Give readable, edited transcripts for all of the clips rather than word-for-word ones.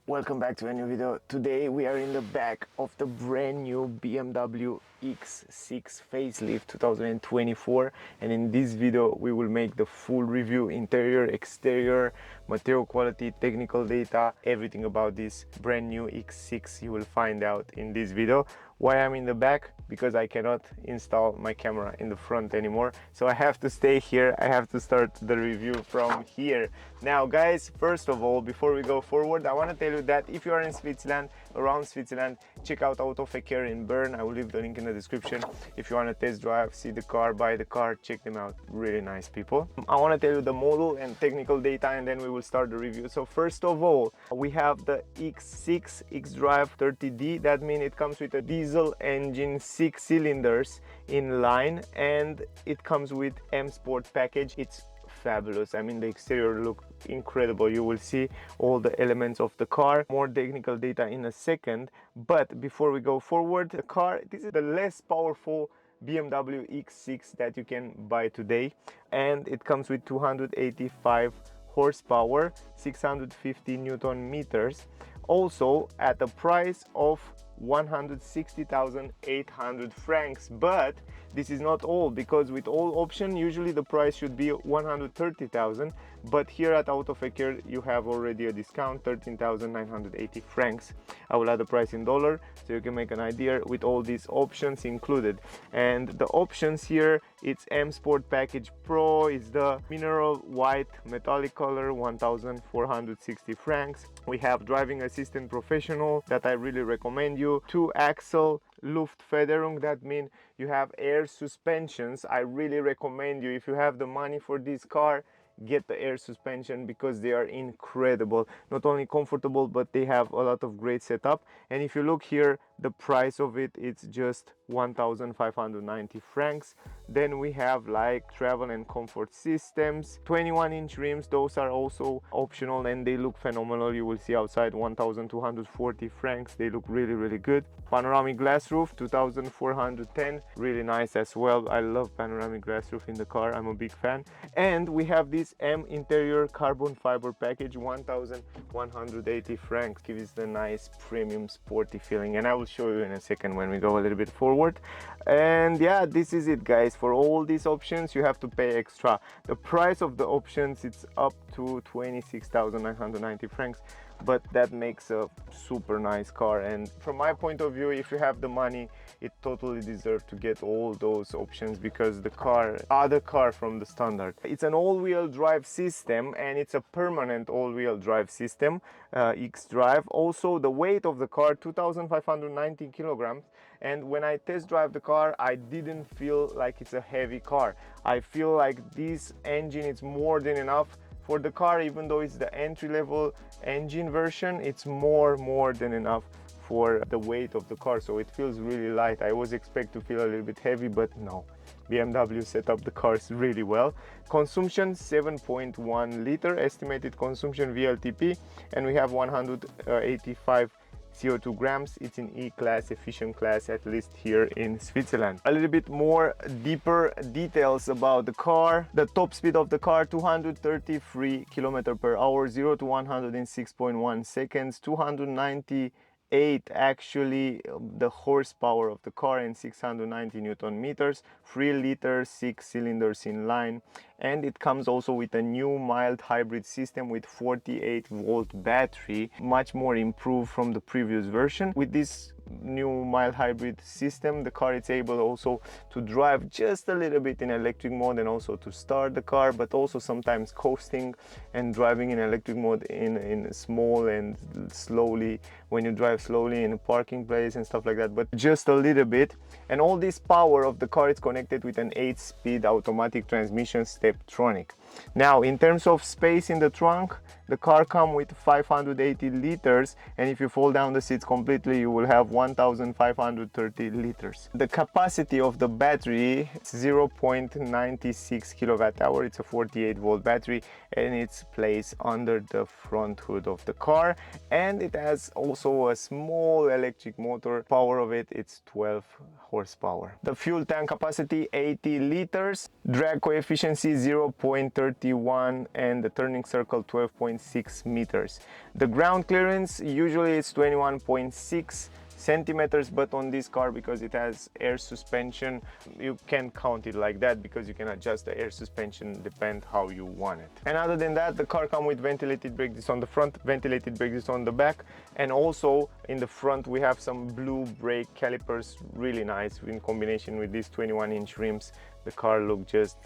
Welcome back to a new video. Today we are in the back of the brand new BMW X6 facelift 2024, and in this video we will make the full review, interior, exterior, material quality, technical data, everything about this brand new X6 you will find out in this video. Why I'm in the back? Because I cannot install my camera in the front anymore, so I have to stay here. I have to start the review from here. Now guys, first of all, before we go forward, I want to tell you that if you are in Switzerland, around Switzerland, check out Autoverkehr in Bern. I will leave the link in the description. If you want to test drive, see the car, buy the car, check them out. Really nice people. I want to tell you the model and technical data, and then we will start the review. So first of all, we have the X6 X-Drive 30D. That means it comes with a diesel engine, 6 cylinders in line, and it comes with M Sport package. It's fabulous. I mean, the exterior look incredible. You will see all the elements of the car. More technical data in a second, but before we go forward, the car, this is the less powerful BMW X6 that you can buy today, and it comes with 285 horsepower, 650 Newton meters, also at a price of 160,800 francs. But this is not all, because with all option usually the price should be 130,000, but here at Autoverkehr you have already a discount, 13,980 francs. I will add the price in dollar so you can make an idea with all these options included. And the options here, it's M Sport Package Pro, is the mineral white metallic color, 1,460 francs. We have driving assistant professional that I really recommend you. 2-axle Luftfederung, that means you have air suspensions. I really recommend you, if you have the money for this car, get the air suspension because they are incredible. Not only comfortable, but they have a lot of great setup. And if you look here, the price of it, it's just 1,590 francs. Then we have like travel and comfort systems, 21-inch rims. Those are also optional and they look phenomenal. You will see outside, 1,240 francs. They look really good. Panoramic glass roof, 2,410, really nice as well. I love panoramic glass roof in the car, I'm a big fan. And we have this M interior carbon fiber package, 1,180 francs. Gives the nice premium sporty feeling, and I will show you in a second when we go a little bit forward. And yeah, this is it guys. For all these options you have to pay extra. The price of the options, it's up to 26,990 francs, but that makes a super nice car. And from my point of view, if you have the money, it totally deserves to get all those options, because the car, other car from the standard. It's an all-wheel drive system, and it's a permanent all-wheel drive system, X-Drive. Also the weight of the car, 2,590 kilograms, and when I test drive the car, I didn't feel like it's a heavy car. I feel like this engine is more than enough for the car. Even though it's the entry-level engine version, it's more than enough for the weight of the car, so it feels really light. I was expect to feel a little bit heavy, but no, BMW set up the cars really well. Consumption 7.1 liter estimated consumption VLTP, and we have 185 CO2 grams. It's in E-class, efficient class, at least here in Switzerland. A little bit more deeper details about the car. The top speed of the car, 233 km/h, 0 to 100 in 6.1 seconds, 298 actually the horsepower of the car, and 690 Newton meters, 3 liters, 6 cylinders in line. And it comes also with a new mild hybrid system with 48-volt battery, much more improved from the previous version. With this new mild hybrid system, the car is able also to drive just a little bit in electric mode, and also to start the car, but also sometimes coasting and driving in electric mode in small and slowly, when you drive slowly in a parking place and stuff like that, but just a little bit. And all this power of the car is connected with an 8-speed automatic transmission Steptronic. Now in terms of space in the trunk, the car comes with 580 liters, and if you fold down the seats completely, you will have 1,530 liters. The capacity of the battery is 0.96 kilowatt hour. It's a 48-volt battery, and it's placed under the front hood of the car, and it has also a small electric motor. Power of it, it's 12 horsepower. The fuel tank capacity 80 liters. Drag coefficient 0.31 and the turning circle 12.6 meters. The ground clearance usually is 21.6 centimeters, but on this car, because it has air suspension, you can count it like that because you can adjust the air suspension depend how you want it. And other than that, the car comes with ventilated brake discs on the front, ventilated brake discs on the back, and also in the front we have some blue brake calipers, really nice in combination with these 21-inch rims. The car looks just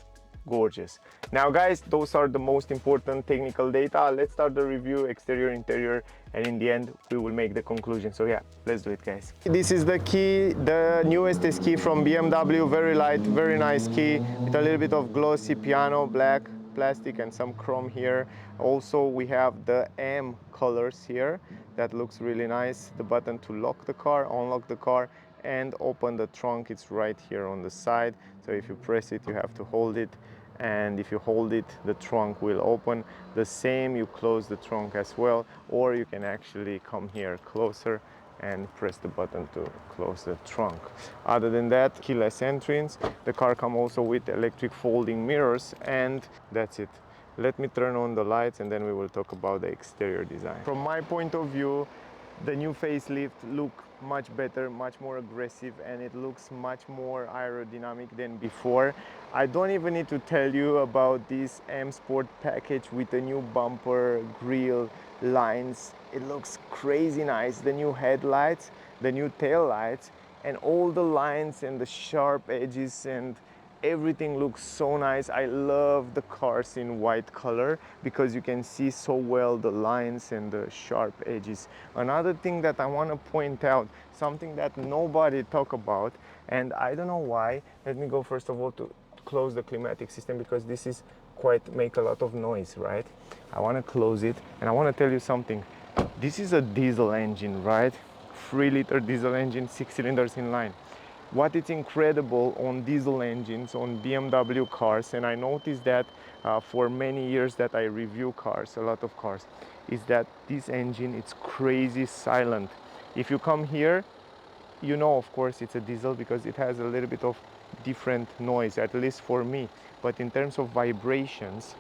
gorgeous. Now guys, those are the most important technical data. Let's start the review, exterior, interior, and in the end we will make the conclusion. So yeah, let's do it guys. This is the key, the newest key from BMW, very light, very nice key with a little bit of glossy piano black plastic and some chrome here. Also we have the M colors here, that looks really nice. The button to lock the car, unlock the car, and open the trunk, it's right here on the side. So if you press it, you have to hold it, and if you hold it, the trunk will open. The same, you close the trunk as well, or you can actually come here closer and press the button to close the trunk. Other than that, keyless entrance. The car comes also with electric folding mirrors, and that's it. Let me turn on the lights and then we will talk about the exterior design. From my point of view, the new facelift look much better, much more aggressive, and it looks much more aerodynamic than before. I don't even need to tell you about this M Sport package with the new bumper, grille, lines. It looks crazy nice. The new headlights, the new tail lights, and all the lines and the sharp edges, and everything looks so nice. I love the cars in white color because you can see so well the lines and the sharp edges. Another thing that I want to point out, something that nobody talk about, and I don't know why. Let me go first of all to close the climatic system because this is quite make a lot of noise, right? I want to close it, and I want to tell you something. This is a diesel engine, right? 3-liter diesel engine, 6 cylinders in line. What is incredible on diesel engines on BMW cars, and I noticed that for many years that I review cars, a lot of cars, is that this engine, it's crazy silent. If you come here, you know, of course it's a diesel because it has a little bit of different noise, at least for me. But in terms of vibrations,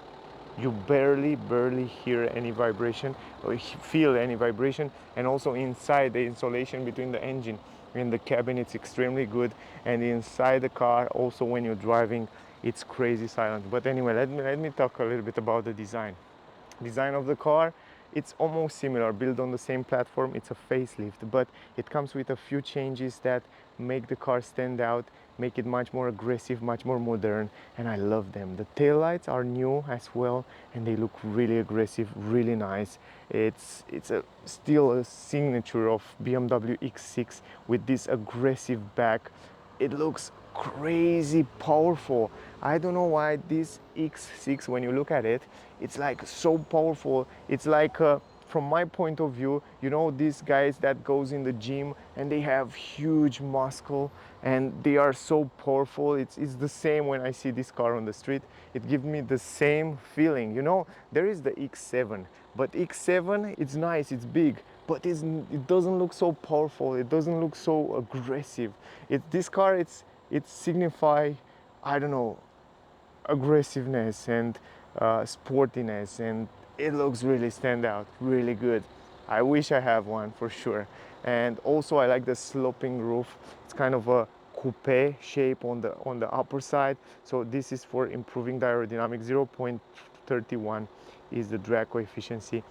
you barely hear any vibration or feel any vibration. And also inside, the insulation between the engine and the cabin, it's extremely good, and inside the car also when you're driving, it's crazy silent. But anyway, let me talk a little bit about the design of the car. It's almost similar, built on the same platform. It's a facelift, but it comes with a few changes that make the car stand out, make it much more aggressive, much more modern, and I love them. The taillights are new as well, and they look really aggressive, really nice. It's still a signature of BMW X6 with this aggressive back. It looks crazy powerful. I don't know why this X6, when you look at it, it's like so powerful. It's like from my point of view, you know, these guys that goes in the gym and they have huge muscle and they are so powerful. It's the same when I see this car on the street. It gives me the same feeling. You know, there is the X7, but X7, it's nice, it's big, but it doesn't look so powerful. It doesn't look so aggressive. This car, it signify, I don't know, aggressiveness and sportiness, and it looks really stand out, really good. I wish I have one for sure. And also I like the sloping roof. It's kind of a coupe shape on the upper side, so this is for improving the aerodynamic. 0.31 is the drag coefficient,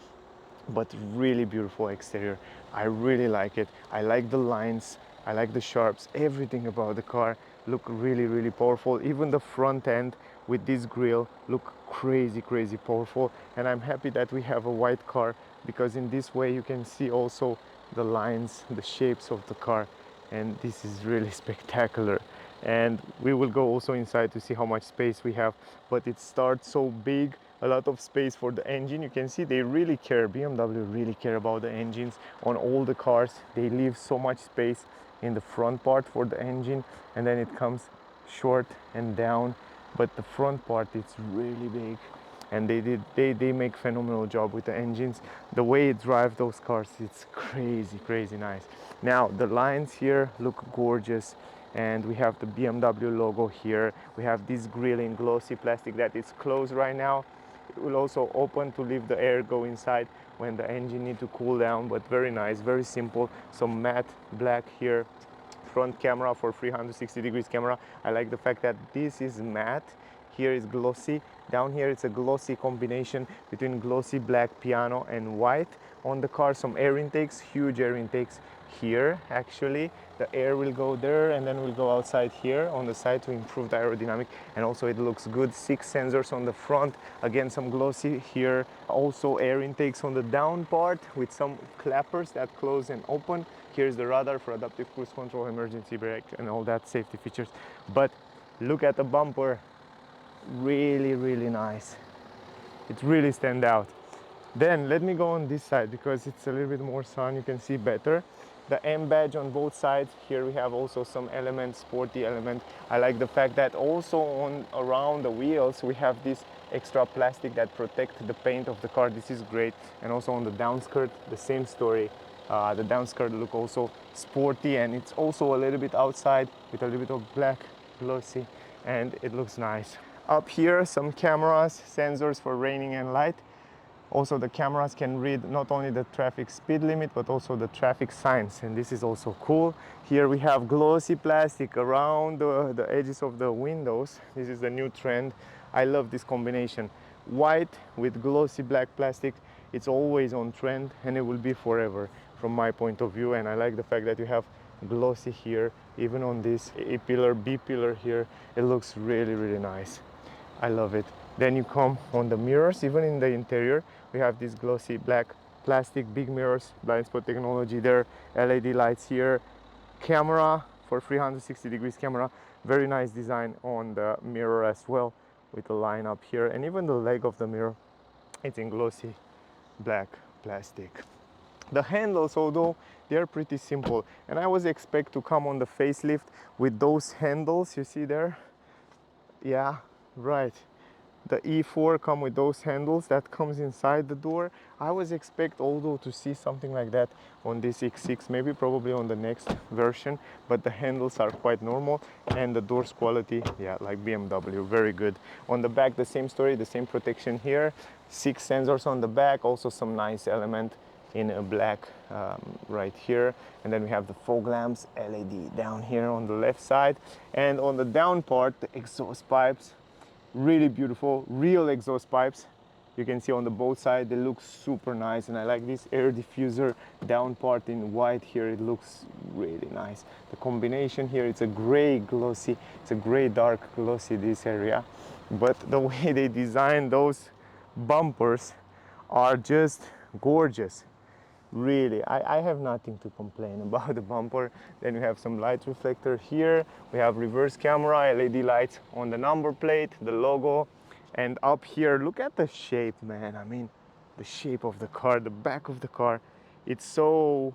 but really beautiful exterior. I really like it. I like the lines, I like the sharps, everything about the car look really powerful. Even the front end with this grille look crazy powerful, and I'm happy that we have a white car because in this way you can see also the lines, the shapes of the car, and this is really spectacular. And we will go also inside to see how much space we have, but it starts so big, a lot of space for the engine. You can see they really care, BMW really care about the engines on all the cars. They leave so much space in the front part for the engine, and then it comes short and down, but the front part, it's really big, and they make phenomenal job with the engines. The way it drives those cars, it's crazy nice. Now the lines here look gorgeous. and we have the BMW logo here. We have this grille in glossy plastic that is closed right now. It will also open to leave the air go inside when the engine need to cool down, but very nice, very simple. Some matte black here. Front camera for 360 degrees camera. I like the fact that this is matte, here is glossy, down here it's a glossy combination between glossy black piano and white. On the car, some air intakes, huge air intakes here. Actually the air will go there and then will go outside here on the side to improve the aerodynamic, and also it looks good. 6 sensors on the front, again some glossy here. Also air intakes on the down part with some clappers that close and open. Here's the radar for adaptive cruise control, emergency brake, and all that safety features. But look at the bumper, really nice. It really stands out. Then let me go on this side because it's a little bit more sun, you can see better. The M badge on both sides. Here we have also some elements, sporty element. I like the fact that also on around the wheels we have this extra plastic that protect the paint of the car. This is great. And also on the downskirt, the same story. The downskirt look also sporty, and it's also a little bit outside with a little bit of black glossy, and it looks nice. Up here some cameras, sensors for raining and light. Also the cameras can read not only the traffic speed limit but also the traffic signs, and this is also cool. Here we have glossy plastic around the edges of the windows. This is the new trend. I love this combination, white with glossy black plastic. It's always on trend and it will be forever from my point of view. And I like the fact that you have glossy here, even on this A pillar, B pillar here. It looks really nice. I love it. Then you come on the mirrors. Even in the interior we have this glossy black plastic, big mirrors, blind spot technology there, LED lights here, camera for 360 degrees camera. Very nice design on the mirror as well, with a line up here, and even the leg of the mirror, it's in glossy black plastic. The handles, although they're pretty simple, and I was expect to come on the facelift with those handles you see there. Yeah, right. The E4 come with those handles that comes inside the door. I was expect although to see something like that on this X6, maybe probably on the next version, but the handles are quite normal, and the doors quality, yeah, like BMW, very good. On the back, the same story, the same protection here. 6 sensors on the back, also some nice element in a black right here, and then we have the fog lamps, LED down here on the left side, and on the down part, the exhaust pipes. Really beautiful, real exhaust pipes. You can see on the both sides, they look super nice, and I like this air diffuser down part in white here. It looks really nice. The combination here, it's a gray glossy, it's a gray dark glossy this area, but the way they design those bumpers are just gorgeous. Really, I have nothing to complain about the bumper. Then we have some light reflector here. We have reverse camera, LED lights on the number plate, the logo. And up here, look at the shape, man. I mean, the shape of the car, the back of the car. It's so,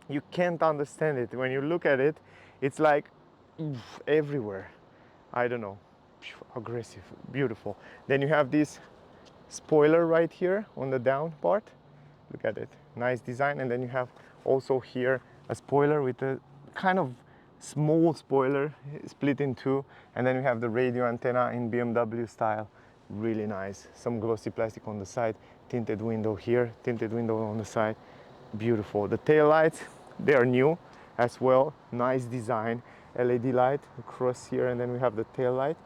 you can't understand it. When you look at it, it's like everywhere. I don't know, aggressive, beautiful. Then you have this spoiler right here on the down part. Look at it, nice design. And then you have also here a spoiler with a kind of small spoiler split in two, and then we have the radio antenna in BMW style. Really nice. Some glossy plastic on the side, tinted window here, tinted window on the side. Beautiful. The tail lights, they are new as well. Nice design, LED light across here, and then we have the tail light.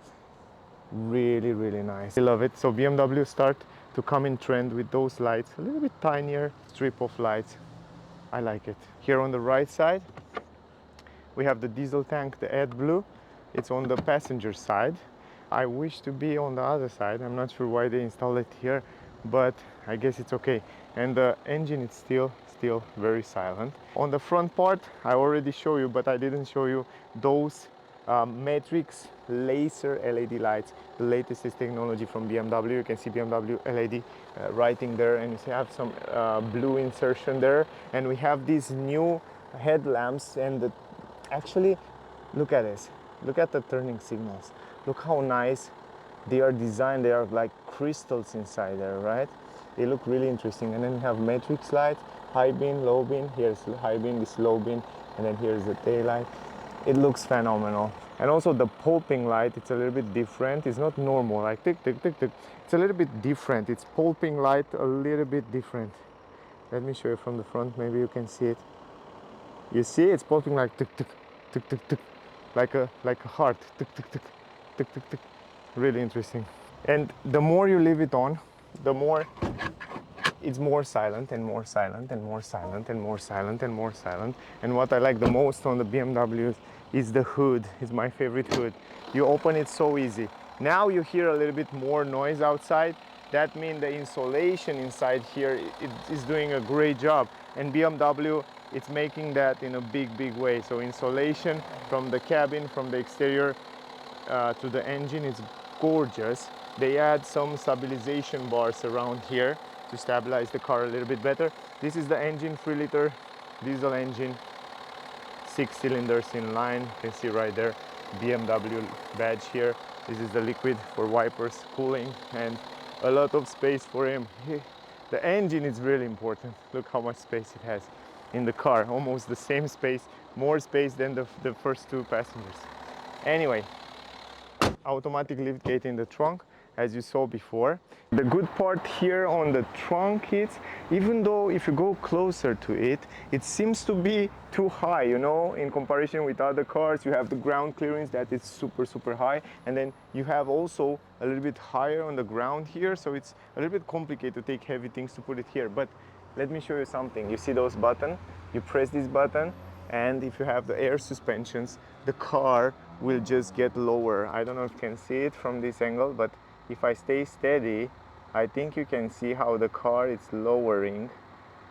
Really nice. I love it. So BMW start to come in trend with those lights, a little bit tinier strip of lights. I like it. Here on the right side we have the diesel tank, the AdBlue. It's on the passenger side. I wish to be on the other side. I'm not sure why they installed it here, but I guess it's okay. And the engine is still very silent. On the front part I already show you, but I didn't show you those matrix laser LED lights. The latest is technology from BMW. You can see BMW LED writing there, and you have some blue insertion there. And we have these new headlamps, and actually look at this. Look at the turning signals. Look how nice they are designed. They are like crystals inside there, right? They look really interesting. And then we have matrix lights, high beam, low beam. Here's high beam, this low beam, and then here's the tail light. It looks phenomenal. And also the pulping light, it's a little bit different. It's not normal, like tick, tick, tick, tick. It's a little bit different. It's pulping light a little bit different. Let me show you from the front, maybe you can see it. You see, it's pulping like tick, tick, tick, tick, tick. Like a heart, tick, tick, tick, tick, tick, tick. Really interesting. And the more you leave it on, the more it's more silent and more silent and more silent and more silent and more silent. And what I like the most on the BMW is the hood. It's my favorite hood. You open it so easy. Now you hear a little bit more noise outside. That means the insulation inside here is doing a great job. And BMW, it's making that in a big way. So insulation from the cabin, from the exterior to the engine, it's gorgeous. They add some stabilization bars around here to stabilize the car a little bit better. This is the engine, 3-liter diesel engine, 6 cylinders in line. You can see right there, BMW badge here. This is the liquid for wipers, cooling, and a lot of space for him. The engine is really important. Look how much space it has in the car. Almost the same space, more space than the first two passengers. Anyway, automatic lift gate in the trunk, as you saw before. The good part here on the trunk is, even though if you go closer to it, it seems to be too high, you know, in comparison with other cars. You have the ground clearance that is super high, and then you have also a little bit higher on the ground here, so it's a little bit complicated to take heavy things to put it here. But let me show you something. You see those buttons? You press this button, and if you have the air suspensions, the car will just get lower. I don't know if you can see it from this angle, but if I stay steady, I think you can see how the car is lowering,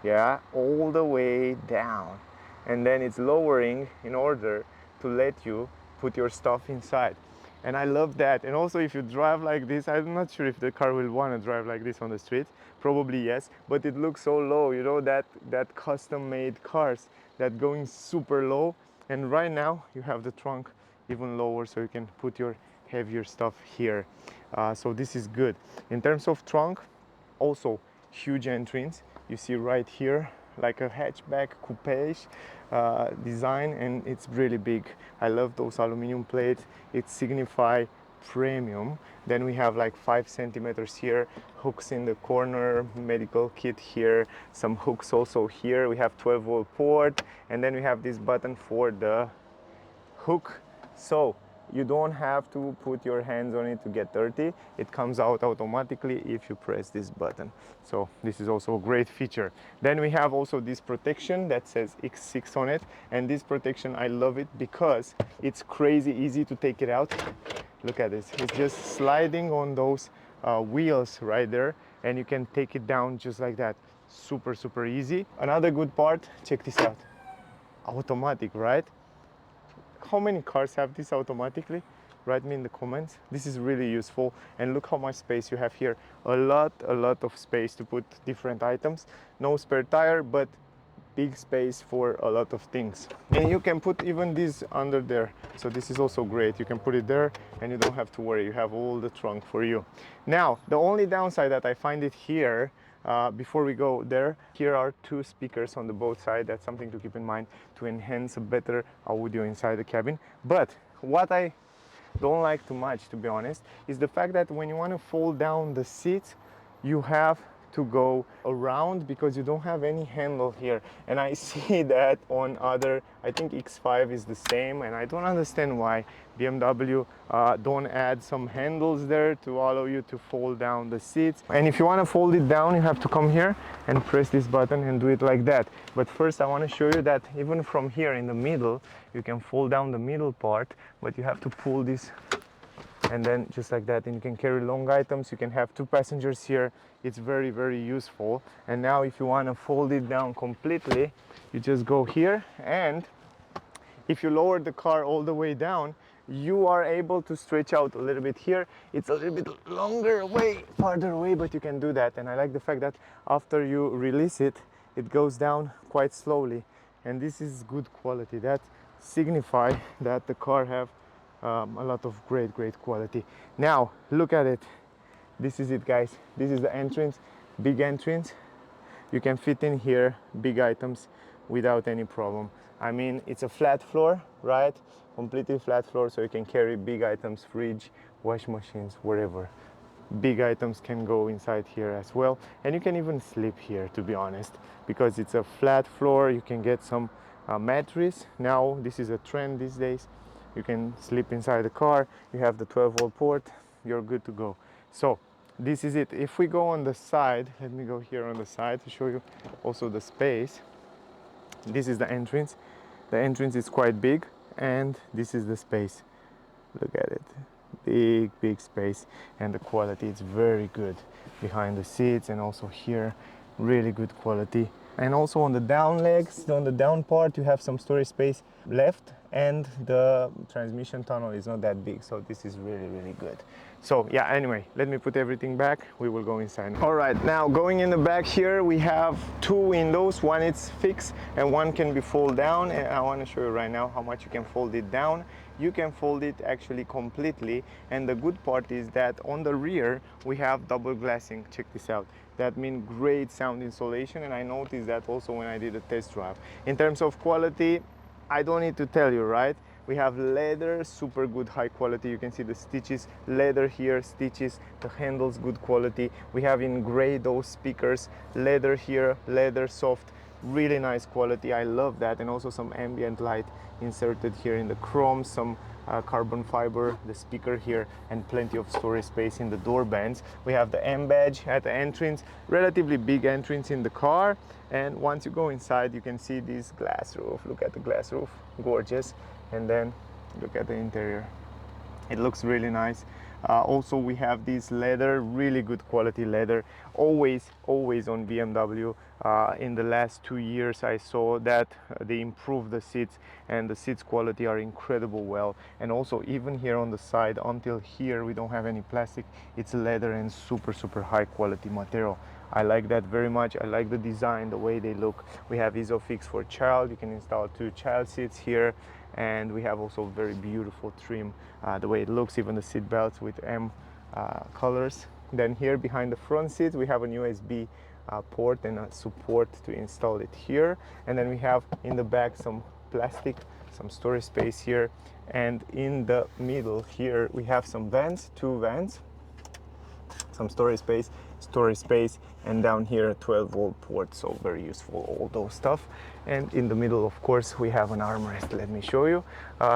yeah, all the way down. And then it's lowering in order to let you put your stuff inside. And I love that. And also if you drive like this, I'm not sure if the car will want to drive like this on the street. Probably yes, but it looks so low, you know, that custom made cars that going super low. And right now you have the trunk even lower, so you can put your heavier stuff here. So this is good. In terms of trunk, also huge entrance. You see right here, like a hatchback coupe design, and it's really big. I love those aluminum plates. It signify premium. Then we have like 5 centimeters here, hooks in the corner, medical kit here, some hooks also here. We have 12-volt port, and then we have this button for the hook, so you don't have to put your hands on it to get dirty. It comes out automatically if you press this button. So this is also a great feature. Then we have also this protection that says X6 on it, and this protection, I love it because it's crazy easy to take it out. Look at this, it's just sliding on those wheels right there, and you can take it down just like that. Super easy. Another good part, check this out, automatic, right? How many cars have this automatically? Write me in the comments. This is really useful, and look how much space you have here. A lot of space to put different items. No spare tire, but big space for a lot of things. And you can put even this under there, so this is also great. You can put it there and you don't have to worry, you have all the trunk for you. Now the only downside that I find it here, before we go there, here are 2 speakers on the both sides. That's something to keep in mind to enhance a better audio inside the cabin. But what I don't like too much, to be honest, is the fact that when you want to fold down the seats, you have to go around because you don't have any handle here. And I see that on other, I think X5 is the same, and I don't understand why BMW don't add some handles there to allow you to fold down the seats. And if you want to fold it down, you have to come here and press this button and do it like that. But first I want to show you that even from here in the middle, you can fold down the middle part, but you have to pull this, and then just like that, and you can carry long items. You can have 2 passengers here. It's very useful. And now if you want to fold it down completely, you just go here, and if you lower the car all the way down, you are able to stretch out a little bit here. It's a little bit longer away, farther away, but you can do that. And I like the fact that after you release it, it goes down quite slowly, and this is good quality. That signify that the car have a lot of great quality. Now look at it. This is it, guys. This is the entrance, big entrance. you can fit in here big items without any problem. I mean, it's a flat floor, right? Completely flat floor, so you can carry big items, fridge, wash machines, wherever. Big items can go inside here as well, and you can even sleep here, to be honest, because it's a flat floor. You can get some mattress. Now this is a trend these days. You can sleep inside the car. You have the 12-volt port. You're good to go. So this is it. If we go on the side, let me go here on the side to show you also the space. This is the entrance. The entrance is quite big, and this is the space. Look at it. Big space, and the quality is very good behind the seats, and also here really good quality. And also on the down legs, on the down part, you have some storage space left, and the transmission tunnel is not that big, so this is really good. So yeah, anyway, let me put everything back. We will go inside. All right, now going in the back here, we have two windows. One is fixed and one can be fold down, and I want to show you right now how much you can fold it down. You can fold it actually completely, and the good part is that on the rear we have double glassing. Check this out. That means great sound insulation, and I noticed that also when I did a test drive. In terms of quality, I don't need to tell you, right? We have leather, super good, high quality. You can see the stitches, leather here, stitches, the handles, good quality. We have in gray those speakers, leather here, leather soft, really nice quality. I love that. And also some ambient light inserted here in the chrome, some carbon fiber, the speaker here, and plenty of storage space in the door bands. We have the M badge at the entrance, relatively big entrance in the car. And once you go inside, you can see this glass roof. Look at the glass roof, gorgeous. And then look at the interior. It looks really nice. Also, we have this leather, really good quality leather. Always on BMW. In the last 2 years, I saw that they improved the seats, and the seats quality are incredible well. And also even here on the side, until here, we don't have any plastic. It's leather and super high quality material. I like that very much. I like the design, the way they look. We have ISOFIX for child. You can install 2 child seats here. And we have also very beautiful trim, the way it looks, even the seat belts with M colors. Then here behind the front seat, we have an USB port and a support to install it here. And then we have in the back some plastic, some storage space here. And in the middle here, we have some vents, 2 vents, some storage space, and down here a 12-volt port, so very useful, all those stuff. And in the middle, of course, we have an armrest. Let me show you.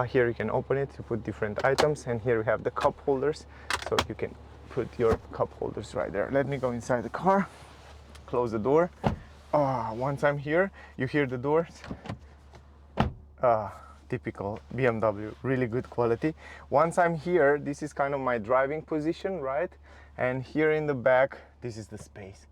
Here you can open it to put different items, and here we have the cup holders, so you can put your cup holders right there. Let me go inside the car, close the door. Once I'm here, you hear the doors. Typical BMW, really good quality. Once I'm here, this is kind of my driving position, right? And here in the back, this is the space.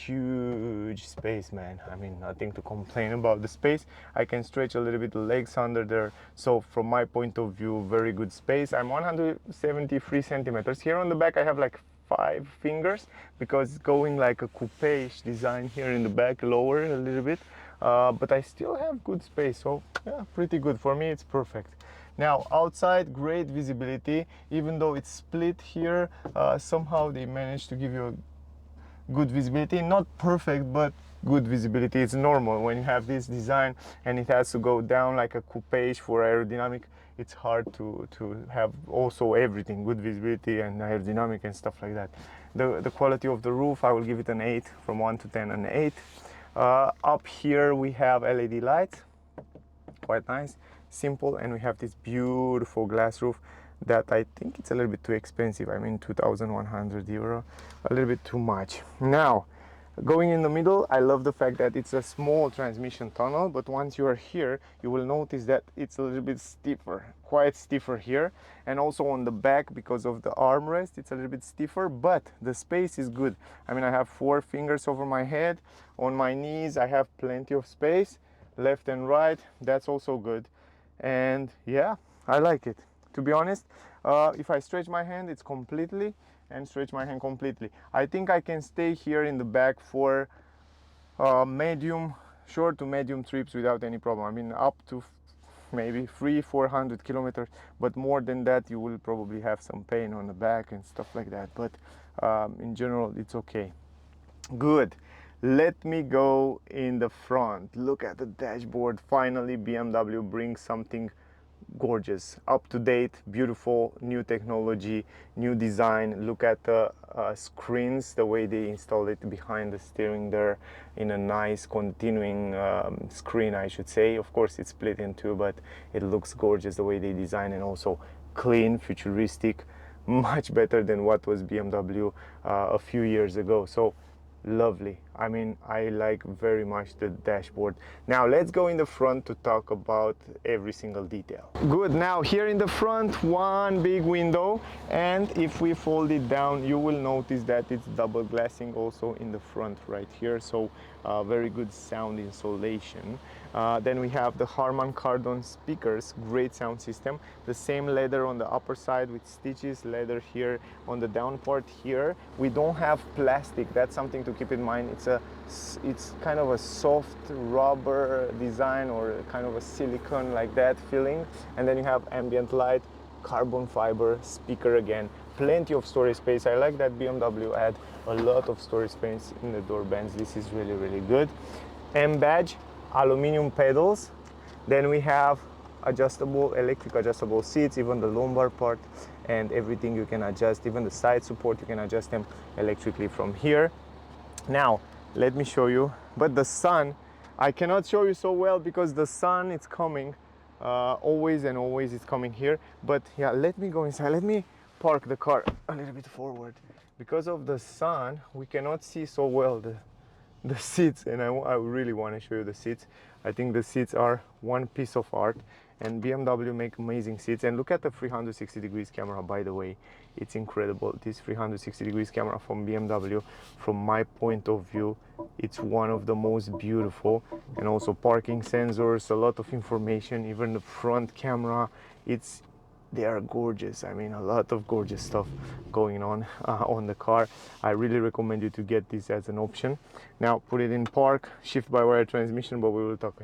Huge space, man. I mean, nothing to complain about the space. I can stretch a little bit the legs under there. So from my point of view, very good space. I'm 173 centimeters. Here on the back, I have like 5 fingers because it's going like a coupe-ish design here in the back, lower a little bit. But I still have good space, so yeah, pretty good. For me, it's perfect. Now outside, great visibility. Even though it's split here, somehow they managed to give you a good visibility. Not perfect, but good visibility. It's normal when you have this design and it has to go down like a coupe for aerodynamic. It's hard to have also everything, good visibility and aerodynamic and stuff like that. The quality of the roof, I will give it an 8, from 1 to 10, an 8. Up here we have LED lights, quite nice, simple, and we have this beautiful glass roof that I think it's a little bit too expensive. I mean, 2,100 euro, a little bit too much. Now, going in the middle, I love the fact that it's a small transmission tunnel, but once you are here, you will notice that it's a little bit stiffer, quite stiffer here. And also on the back, because of the armrest, it's a little bit stiffer, but the space is good. I mean, I have 4 fingers over my head. On my knees, I have plenty of space, left and right. That's also good. And yeah, I like it. To be honest, if I stretch my hand, it's completely, and stretch my hand completely. I think I can stay here in the back for short to medium trips without any problem. I mean, up to maybe 300-400 kilometers, but more than that, you will probably have some pain on the back and stuff like that. But in general, it's okay. Good. Let me go in the front. Look at the dashboard. Finally, BMW brings something gorgeous, up to date, beautiful, new technology, new design. Look at the screens, the way they installed it behind the steering there in a nice continuing screen, I should say. Of course, it's split in two, but it looks gorgeous the way they design, and also clean, futuristic, much better than what was BMW a few years ago. So lovely. I mean, I like very much the dashboard. Now let's go in the front to talk about every single detail. Good. Now here in the front, one big window, and if we fold it down, you will notice that it's double glassing also in the front right here, so very good sound insulation. Then we have the Harman Kardon speakers, great sound system. The same leather on the upper side with stitches, leather here on the down part here. We don't have plastic, that's something to keep in mind. It's kind of a soft rubber design, or kind of a silicone like that feeling. And then you have ambient light, carbon fiber speaker again, plenty of storage space. I like that BMW had a lot of storage space in the door bands. This is really, really good. M badge, aluminum pedals. Then we have adjustable, electric adjustable seats, even the lumbar part and everything you can adjust, even the side support, you can adjust them electrically from here. Now let me show you, but the sun I cannot show you so well because the sun is coming always and always it's coming here. But yeah, let me go inside. Let me park the car a little bit forward. Because of the sun we cannot see so well the seats, and I really want to show you the seats. I think the seats are one piece of art, and BMW make amazing seats. And look at the 360 degrees camera, by the way. It's incredible, this 360 degrees camera from BMW. From my point of view, it's one of the most beautiful. And also parking sensors, a lot of information, even the front camera, they are gorgeous. I mean, a lot of gorgeous stuff going on the car. I really recommend you to get this as an option. Now put it in park, shift by wire transmission, but we will talk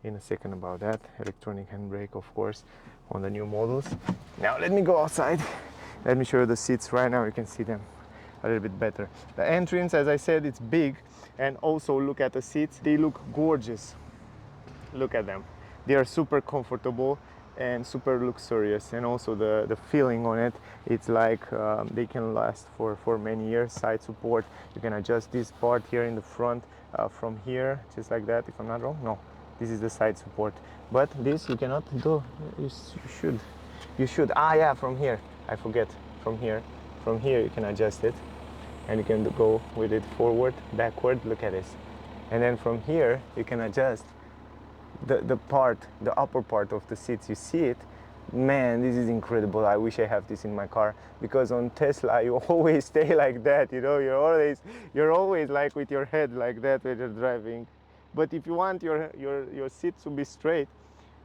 in a second about that. Electronic handbrake, of course, on the new models. Now let me go outside. Let me show you the seats. Right now you can see them a little bit better. The entrance, as I said, it's big, and also look at the seats. They look gorgeous. Look at them. They are super comfortable and super luxurious, and also the feeling on it, it's like they can last for many years. Side support, you can adjust this part here in the front from here, just like that, if I'm not wrong. No, this is the side support, but this you cannot do. You should yeah, from here, I forget. From here you can adjust it, and you can go with it forward, backward. Look at this. And then from here you can adjust the upper part of the seats. You see it? Man, this is incredible. I wish I have this in my car, because on Tesla you always stay like that, you know, you're always like with your head like that when you're driving. But if you want your seats to be straight,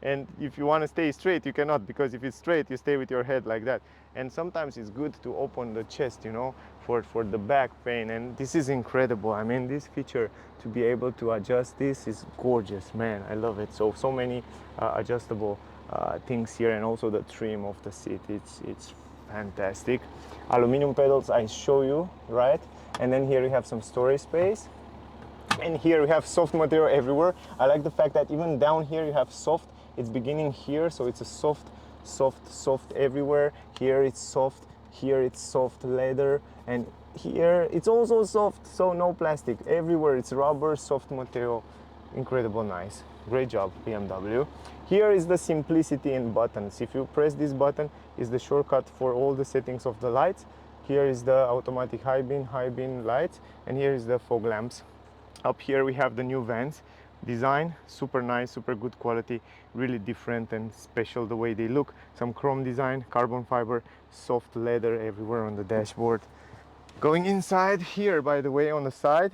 and if you want to stay straight, you cannot, because if it's straight you stay with your head like that. And sometimes it's good to open the chest, you know, for the back pain. And this is incredible. I mean, this feature, to be able to adjust this, is gorgeous, man. I love it. So many adjustable things here, and also the trim of the seat, it's fantastic. Aluminum pedals, I show you, right? And then here we have some storage space, and here we have soft material everywhere. I like the fact that even down here you have soft. It's beginning here, so it's a soft everywhere. Here it's soft, here it's soft leather, and here it's also soft, so no plastic. Everywhere it's rubber, soft material. Incredible nice. Great job, BMW. Here is the simplicity in buttons. If you press this button, is the shortcut for all the settings of the lights. Here is the automatic high beam lights, and here is the fog lamps. Up here we have the new vents. Design, super nice, super good quality, really different and special the way they look. Some chrome design, carbon fiber, soft leather everywhere on the dashboard. Going inside here, by the way, on the side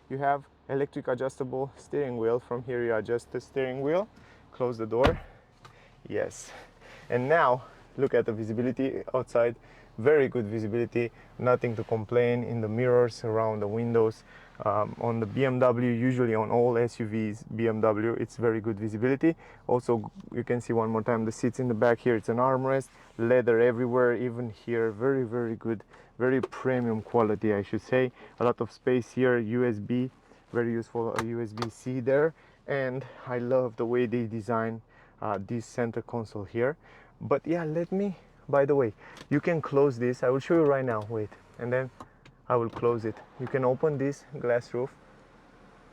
you have electric adjustable steering wheel. From here you adjust the steering wheel, close the door. Yes. And now look at the visibility outside. Very good visibility, nothing to complain. In the mirrors, around the windows. On the BMW, usually on all SUVs BMW, it's very good visibility. Also, you can see one more time the seats in the back. Here it's an armrest, leather everywhere, even here. Very, very good, very premium quality, I should say. A lot of space here, USB very useful USB-C there. And I love the way they design this center console here. But yeah, let me, by the way, you can close this. I will show you right now, wait, and then I will close it. You can open this glass roof,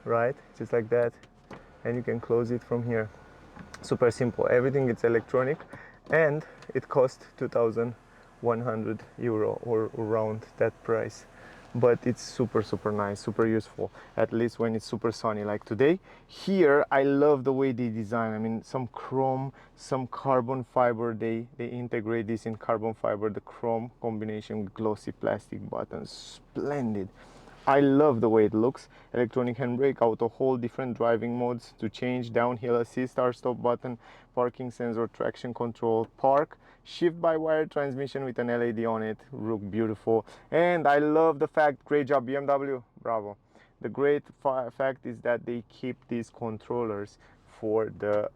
right, just like that, and you can close it from here. Super simple, everything is electronic, and it cost 2,100 euro or around that price. But it's super nice, super useful, at least when it's super sunny like today. Here I love the way they design. I mean, some chrome, some carbon fiber, they integrate this in carbon fiber, the chrome combination with glossy plastic buttons. Splendid. I love the way it looks. Electronic handbrake, auto hold, different driving modes to change, downhill assist, start stop button, parking sensor, traction control, park, shift by wire transmission with an LED on it. Look beautiful. And I love the fact, great job BMW, bravo. The great fact is that they keep these controllers for the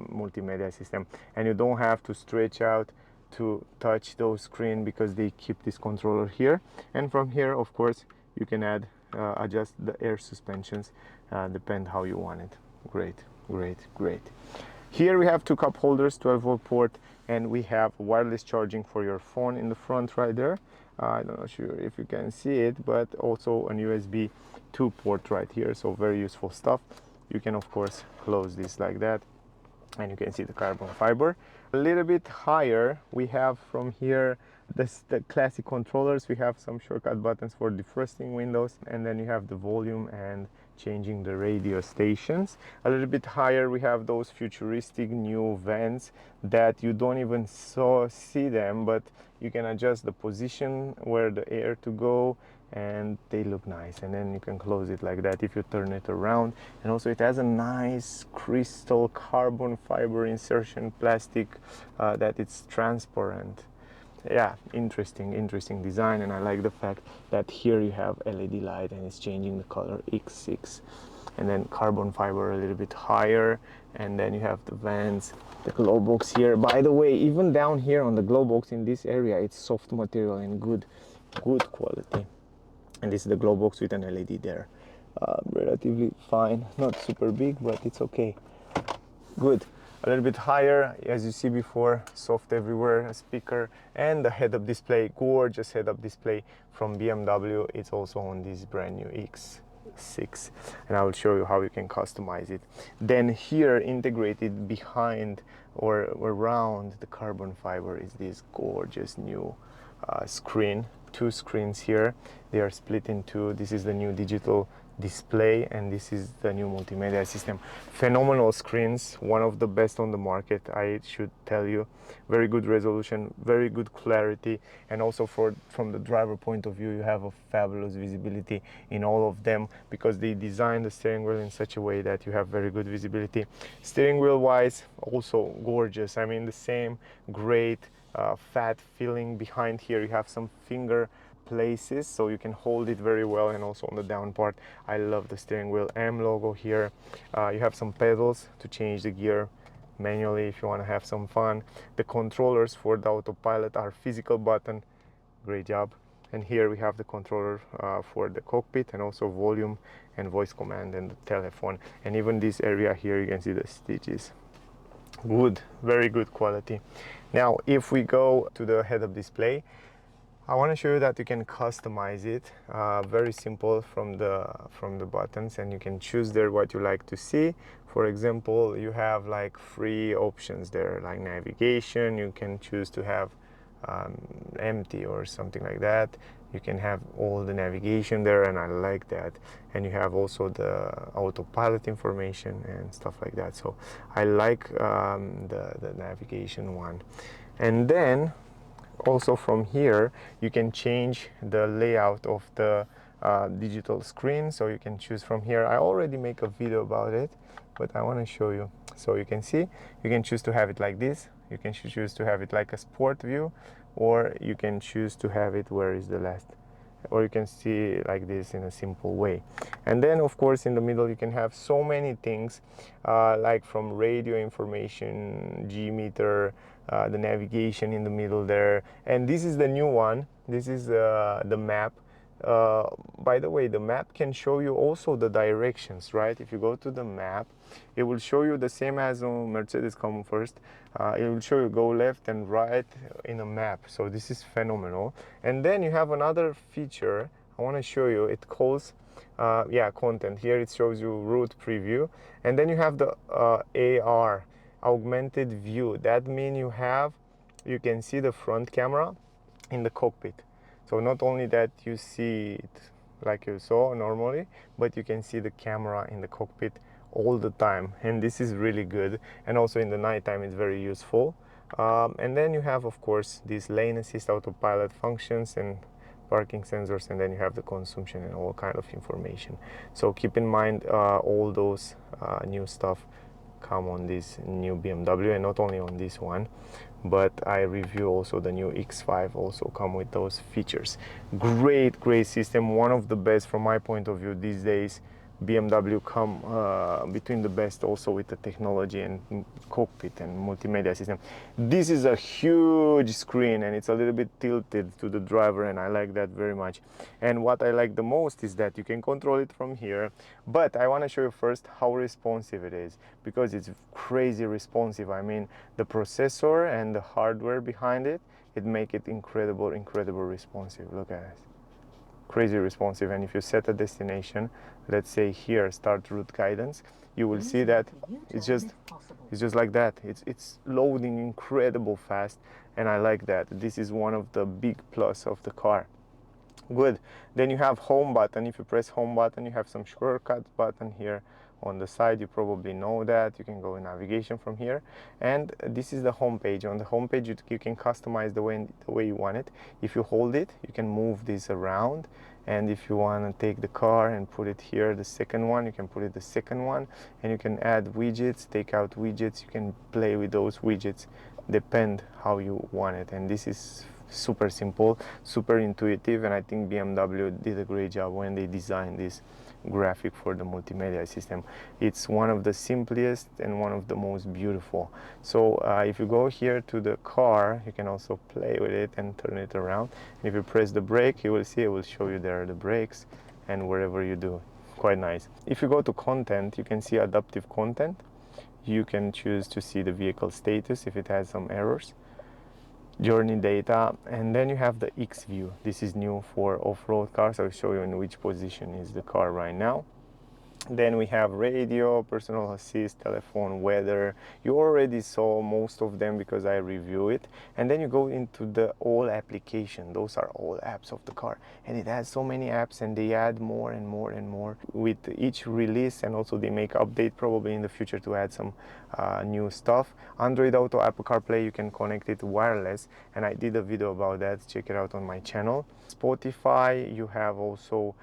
multimedia system, and you don't have to stretch out to touch those screen because they keep this controller here. And from here, of course, you can add adjust the air suspensions, depend how you want it. Great. Here we have two cup holders, 12-volt port, and we have wireless charging for your phone in the front right there. I don't know sure if you can see it, but also an USB 2 port right here, so very useful stuff. You can of course close this like that, and you can see the carbon fiber. A little bit higher we have from here the classic controllers. We have some shortcut buttons for defrosting windows, and then you have the volume and changing the radio stations. A little bit higher we have those futuristic new vents that you don't even see them, but you can adjust the position where the air to go, and they look nice. And then you can close it like that if you turn it around. And also it has a nice crystal carbon fiber insertion plastic that it's transparent. Yeah, interesting design. And I like the fact that here you have LED light and it's changing the color X6, and then carbon fiber a little bit higher, and then you have the vents, the glow box here. By the way, even down here on the glow box in this area, it's soft material and good quality. And this is the glow box with an LED there. Relatively fine, not super big, but it's okay. Good. A little bit higher, as you see before, soft everywhere, a speaker, and the head-up display, gorgeous head-up display from BMW. It's also on this brand new X6, and I will show you how you can customize it. Then here, integrated behind or around the carbon fiber, is this gorgeous new screen. Two screens here, they are split in two. This is the new digital display, and this is the new multimedia system. Phenomenal screens, one of the best on the market, I should tell you. Very good resolution, very good clarity, and also from the driver point of view, you have a fabulous visibility in all of them because they designed the steering wheel in such a way that you have very good visibility. Steering wheel wise, also gorgeous. I mean, the same great fat feeling. Behind here you have some finger places so you can hold it very well, and also on the down part I love the steering wheel M logo here. You have some pedals to change the gear manually if you want to have some fun. The controllers for the autopilot are physical button, great job. And here we have the controller for the cockpit, and also volume and voice command and the telephone. And even this area here you can see the stitches. Good, very good quality. Now if we go to the head-up display, I want to show you that you can customize it. Very simple from the buttons, and you can choose there what you like to see. For example, you have like free options there, like navigation. You can choose to have empty or something like that. You can have all the navigation there, and I like that. And you have also the autopilot information and stuff like that. So I like the navigation one. And then also from here you can change the layout of the digital screen, so you can choose from here. I already make a video about it, but I want to show you. So you can see, you can choose to have it like this, you can choose to have it like a sport view, or you can choose to have it, where is the last, or you can see like this in a simple way. And then of course in the middle you can have so many things, like from radio information, G meter, the navigation in the middle there. And this is the new one, this is the map. By the way, the map can show you also the directions, right? If you go to the map, it will show you the same as on Mercedes Come First. It will show you go left and right in a map. So this is phenomenal. And then you have another feature I want to show you. It calls yeah, content. Here it shows you route preview, and then you have the AR, augmented view. That means you can see the front camera in the cockpit. So not only that you see it like you saw normally, but you can see the camera in the cockpit all the time, and this is really good. And also in the nighttime it's very useful. And then you have, of course, these lane assist, autopilot functions, and parking sensors, and then you have the consumption and all kind of information. So keep in mind all those new stuff come on this new BMW, and not only on this one, but I review also the new X5 also come with those features. Great system, one of the best from my point of view these days. BMW come between the best also with the technology and cockpit and multimedia system. This is a huge screen and it's a little bit tilted to the driver, and I like that very much. And what I like the most is that you can control it from here, but I want to show you first how responsive it is, because it's crazy responsive. I mean, the processor and the hardware behind it make it incredible responsive. Look at it, crazy responsive. And if you set a destination, let's say here, start route guidance, you will see that it's just like that. It's loading incredible fast, and I like that. This is one of the big plus of the car. Good. Then you have home button. If you press home button, you have some shortcut button here on the side. You probably know that you can go in navigation from here, and this is the home page. On the home page you can customize the way you want it. If you hold it, you can move this around, and if you want to take the car and put it here, the second one, you can put it the second one, and you can add widgets, take out widgets, you can play with those widgets, depend how you want it. And this is super simple, super intuitive, and I think BMW did a great job when they designed this graphic for the multimedia system. It's one of the simplest and one of the most beautiful. So if you go here to the car, you can also play with it and turn it around. And if you press the brake, you will see it will show you there the brakes and wherever you do. Quite nice. If you go to content, you can see adaptive content. You can choose to see the vehicle status if it has some errors, journey data, and then you have the X view. This is new for off-road cars. I'll show you in which position is the car right now. Then we have radio, personal assist, telephone, weather. You already saw most of them because I review it. And then you go into the all application. Those are all apps of the car, and it has so many apps, and they add more and more and more with each release, and also they make update probably in the future to add some new stuff. Android Auto, Apple CarPlay, you can connect it wireless, and I did a video about that. Check it out on my channel. Spotify, you have also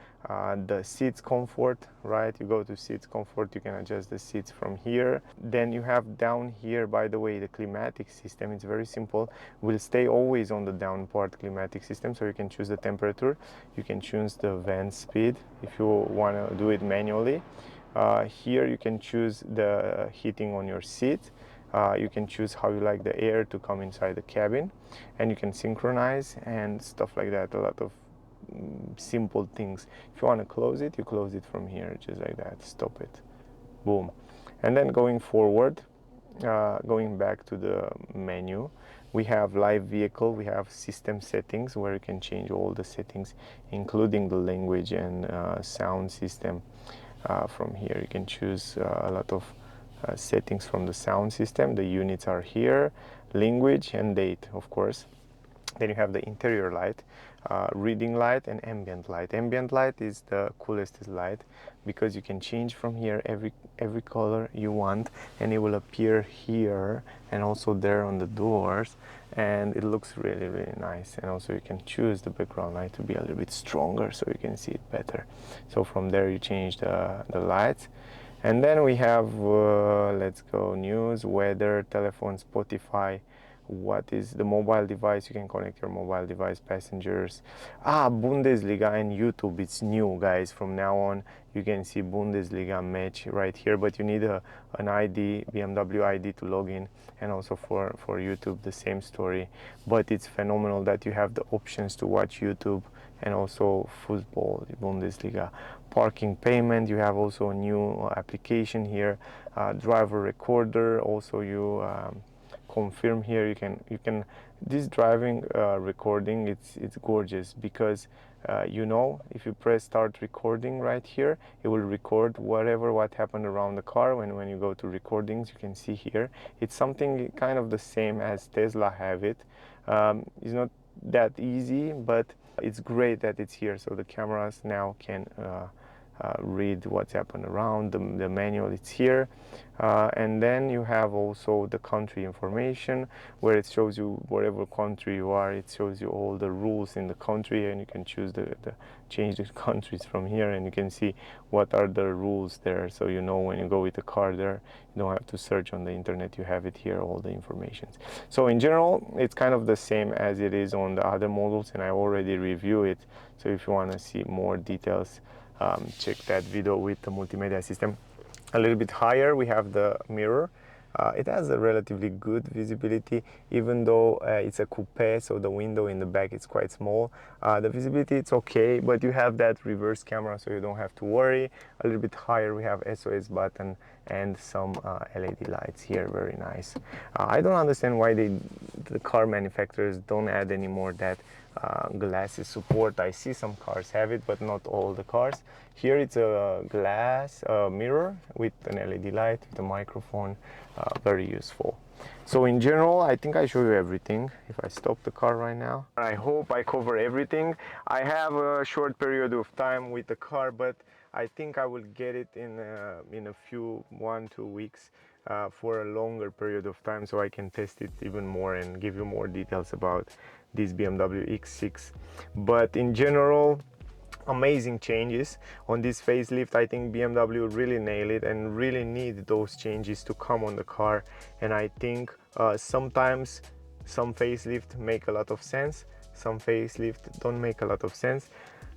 the seats comfort, right? You go to seats comfort, you can adjust the seats from here. Then you have down here, by the way, the climatic system. It's very simple, will stay always on the down part climatic system, so you can choose the temperature, you can choose the vent speed if you want to do it manually. Here you can choose the heating on your seat. You can choose how you like the air to come inside the cabin, and you can synchronize and stuff like that. A lot of simple things. If you want to close it, you close it from here, just like that. Stop it, boom. And then going forward, going back to the menu, we have live vehicle, we have system settings where you can change all the settings, including the language and sound system. From here you can choose a lot of settings from the sound system. The units are here, language and date, of course. Then you have the interior light, reading light, and ambient light. Ambient light is the coolest light because you can change from here every color you want, and it will appear here and also there on the doors, and it looks really nice. And also you can choose the background light to be a little bit stronger so you can see it better. So from there you change the lights. And then we have let's go news, weather, telephone, Spotify. What is the mobile device? You can connect your mobile device, passengers. Bundesliga and YouTube. It's new, guys. From now on you can see Bundesliga match right here, but you need an ID, BMW ID, to log in. And also for YouTube the same story, but it's phenomenal that you have the options to watch YouTube and also football, Bundesliga. Parking payment, you have also a new application here, driver recorder. Also you confirm here, you can this driving recording, it's gorgeous because you know, if you press start recording right here, it will record what happened around the car. When you go to recordings, you can see here it's something kind of the same as Tesla have it. It's not that easy, but it's great that it's here, so the cameras now can read what's happened around the manual. It's here, and then you have also the country information, where it shows you whatever country you are. It shows you all the rules in the country, and you can choose change the countries from here, and you can see what are the rules there, so you know when you go with the car there, you don't have to search on the internet. You have it here, all the information. So in general, it's kind of the same as it is on the other models, and I already review it. So if you want to see more details, check that video with the multimedia system. A little bit higher, we have the mirror. It has a relatively good visibility, even though it's a coupe, so the window in the back is quite small. The visibility, it's okay, but you have that reverse camera, so you don't have to worry. A little bit higher, we have SOS button and some LED lights here, very nice. I don't understand why the car manufacturers don't add any more that glasses support. I see some cars have it, but not all the cars. Here it's a glass mirror with an LED light, with a microphone, very useful. So in general, I think I show you everything. If I stop the car right now, I hope I cover everything. I have a short period of time with the car, but I think I will get it in a few 1-2 weeks for a longer period of time, so I can test it even more and give you more details about this BMW X6. But in general, amazing changes on this facelift. I think BMW really nailed it and really need those changes to come on the car. And I think sometimes some facelift make a lot of sense, some facelift don't make a lot of sense.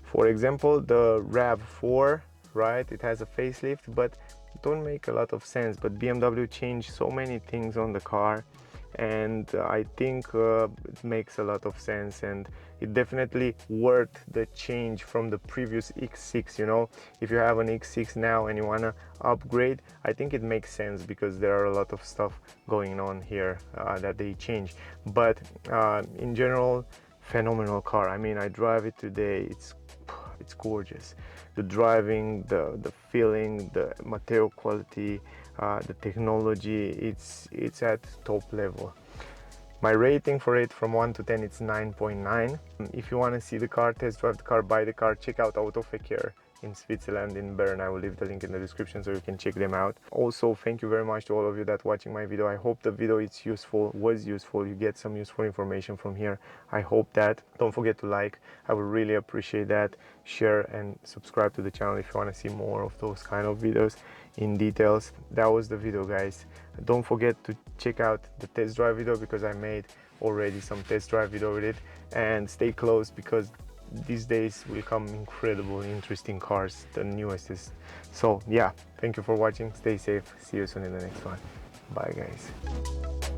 For example, the RAV4, right, it has a facelift, but don't make a lot of sense. But BMW changed so many things on the car, and I think it makes a lot of sense, and it definitely worth the change from the previous X6. You know, if you have an X6 now and you want to upgrade, I think it makes sense because there are a lot of stuff going on here that they change. But in general, phenomenal car. I mean, I drive it today. It's gorgeous. The driving, the feeling, the material quality, the technology, it's at top level. My rating for it from 1 to 10, it's 9.9. If you want to see the car, test drive the car, buy the car, check out Autoverkehr in Switzerland, in Bern. I will leave the link in the description so you can check them out. Also, thank you very much to all of you that watching my video. I hope the video was useful. You get some useful information from here. I hope that. Don't forget to like. I would really appreciate that. Share and subscribe to the channel if you want to see more of those kind of videos in details. That was the video, guys. Don't forget to check out the test drive video because I made already some test drive video with it. And stay close because these days will come incredible, interesting cars, the newest is. So yeah, thank you for watching. Stay safe. See you soon in the next one. Bye, guys.